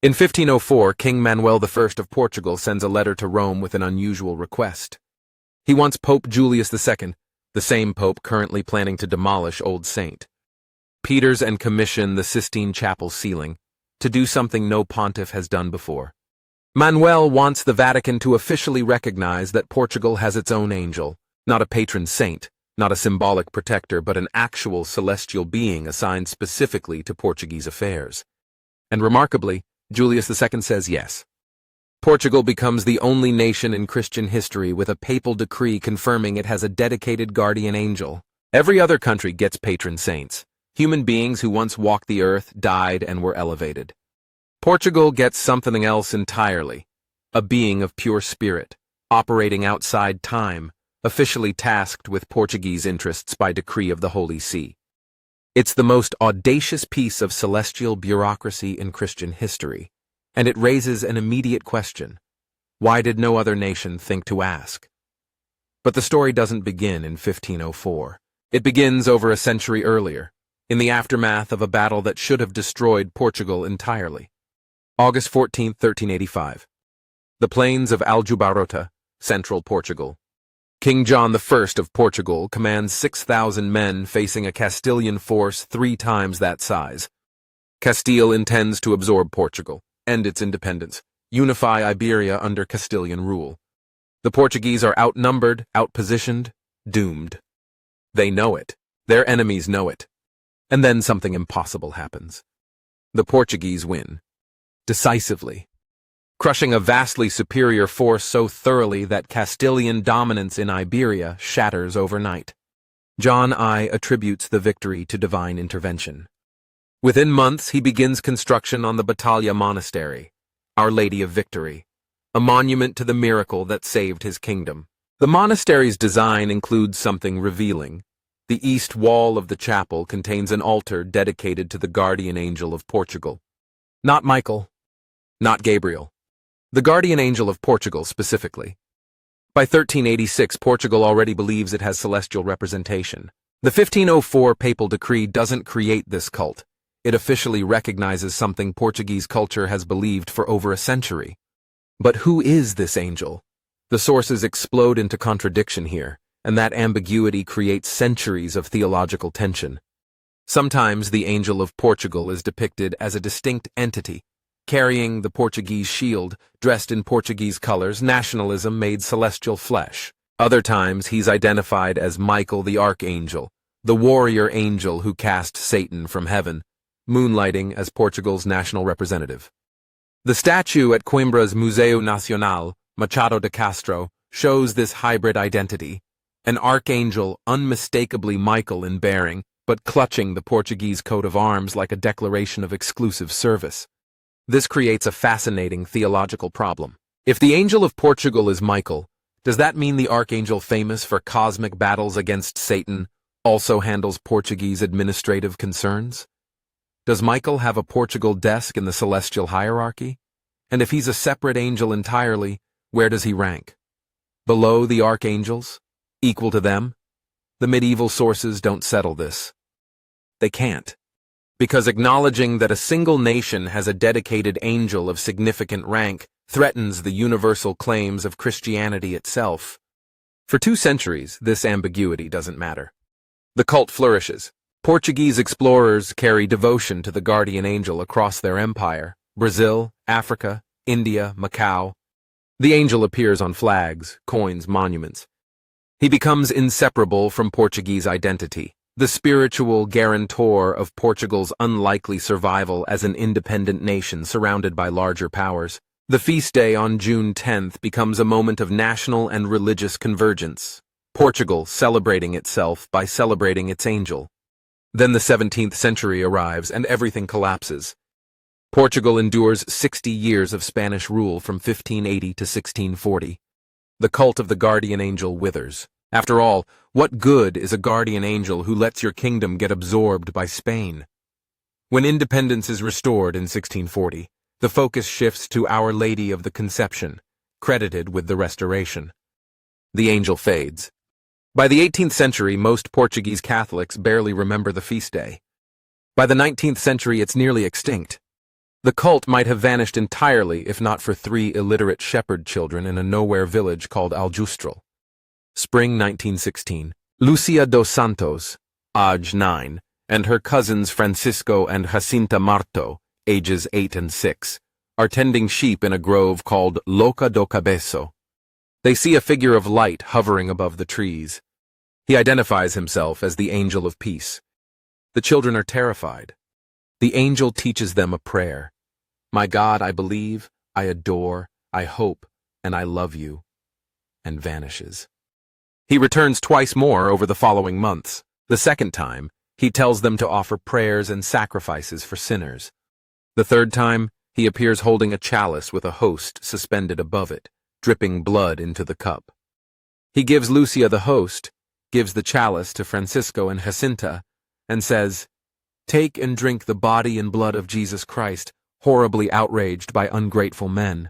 In 1504, King Manuel I of Portugal sends a letter to Rome with an unusual request. He wants Pope Julius II, the same pope currently planning to demolish Old Saint Peter's and commission the Sistine Chapel ceiling, to do something no pontiff has done before. Manuel wants the Vatican to officially recognize that Portugal has its own angel, not a patron saint, not a symbolic protector, but an actual celestial being assigned specifically to Portuguese affairs. And remarkably, Julius II says yes. Portugal becomes the only nation in Christian history with a papal decree confirming it has a dedicated guardian angel. Every other country gets patron saints, human beings who once walked the earth, died, and were elevated. Portugal gets something else entirely, a being of pure spirit, operating outside time, officially tasked with Portuguese interests by decree of the Holy See. It's the most audacious piece of celestial bureaucracy in Christian history, and it raises an immediate question. Why did no other nation think to ask? But the story doesn't begin in 1504. It begins over a century earlier, in the aftermath of a battle that should have destroyed Portugal entirely. August 14, 1385. The plains of Aljubarrota, central Portugal. King John I of Portugal commands 6,000 men facing a Castilian force 3 times that size. Castile intends to absorb Portugal, end its independence, unify Iberia under Castilian rule. The Portuguese are outnumbered, outpositioned, doomed. They know it. Their enemies know it. And then something impossible happens. The Portuguese win. Decisively. Crushing a vastly superior force so thoroughly that Castilian dominance in Iberia shatters overnight. John I attributes the victory to divine intervention. Within months, he begins construction on the Battaglia Monastery, Our Lady of Victory, a monument to the miracle that saved his kingdom. The monastery's design includes something revealing. The east wall of the chapel contains an altar dedicated to the guardian angel of Portugal. Not Michael, not Gabriel. The guardian angel of Portugal specifically. By 1386, Portugal already believes it has celestial representation. The 1504 papal decree doesn't create this cult. It officially recognizes something Portuguese culture has believed for over a century. But who is this angel? The sources explode into contradiction here, and that ambiguity creates centuries of theological tension. Sometimes the angel of Portugal is depicted as a distinct entity, carrying the Portuguese shield, dressed in Portuguese colors, nationalism made celestial flesh. Other times he's identified as Michael the Archangel, the warrior angel who cast Satan from heaven, moonlighting as Portugal's national representative. The statue at Coimbra's Museu Nacional, Machado de Castro, shows this hybrid identity, an archangel unmistakably Michael in bearing, but clutching the Portuguese coat of arms like a declaration of exclusive service. This creates a fascinating theological problem. If the angel of Portugal is Michael, does that mean the archangel famous for cosmic battles against Satan also handles Portuguese administrative concerns? Does Michael have a Portugal desk in the celestial hierarchy? And if he's a separate angel entirely, where does he rank? Below the archangels? Equal to them? The medieval sources don't settle this. They can't. Because acknowledging that a single nation has a dedicated angel of significant rank threatens the universal claims of Christianity itself. For 2 centuries, this ambiguity doesn't matter. The cult flourishes. Portuguese explorers carry devotion to the guardian angel across their empire: Brazil, Africa, India, Macau. The angel appears on flags, coins, monuments. He becomes inseparable from Portuguese identity, the spiritual guarantor of Portugal's unlikely survival as an independent nation surrounded by larger powers. The feast day on June 10th becomes a moment of national and religious convergence, Portugal celebrating itself by celebrating its angel. Then the 17th century arrives and everything collapses. Portugal endures 60 years of Spanish rule from 1580 to 1640. The cult of the guardian angel withers. After all, what good is a guardian angel who lets your kingdom get absorbed by Spain? When independence is restored in 1640, the focus shifts to Our Lady of the Conception, credited with the restoration. The angel fades. By the 18th century, most Portuguese Catholics barely remember the feast day. By the 19th century, it's nearly extinct. The cult might have vanished entirely if not for 3 illiterate shepherd children in a nowhere village called Aljustral. Spring 1916. Lucia dos Santos, age 9, and her cousins Francisco and Jacinta Marto, ages 8 and 6, are tending sheep in a grove called Loca do Cabeço. They see a figure of light hovering above the trees. He identifies himself as the angel of peace. The children are terrified. The angel teaches them a prayer. My God, I believe, I adore, I hope, and I love you, and vanishes. He returns twice more over the following months. The second time, he tells them to offer prayers and sacrifices for sinners. The third time, he appears holding a chalice with a host suspended above it, dripping blood into the cup. He gives Lucia the host, gives the chalice to Francisco and Jacinta, and says, "Take and drink the body and blood of Jesus Christ, horribly outraged by ungrateful men."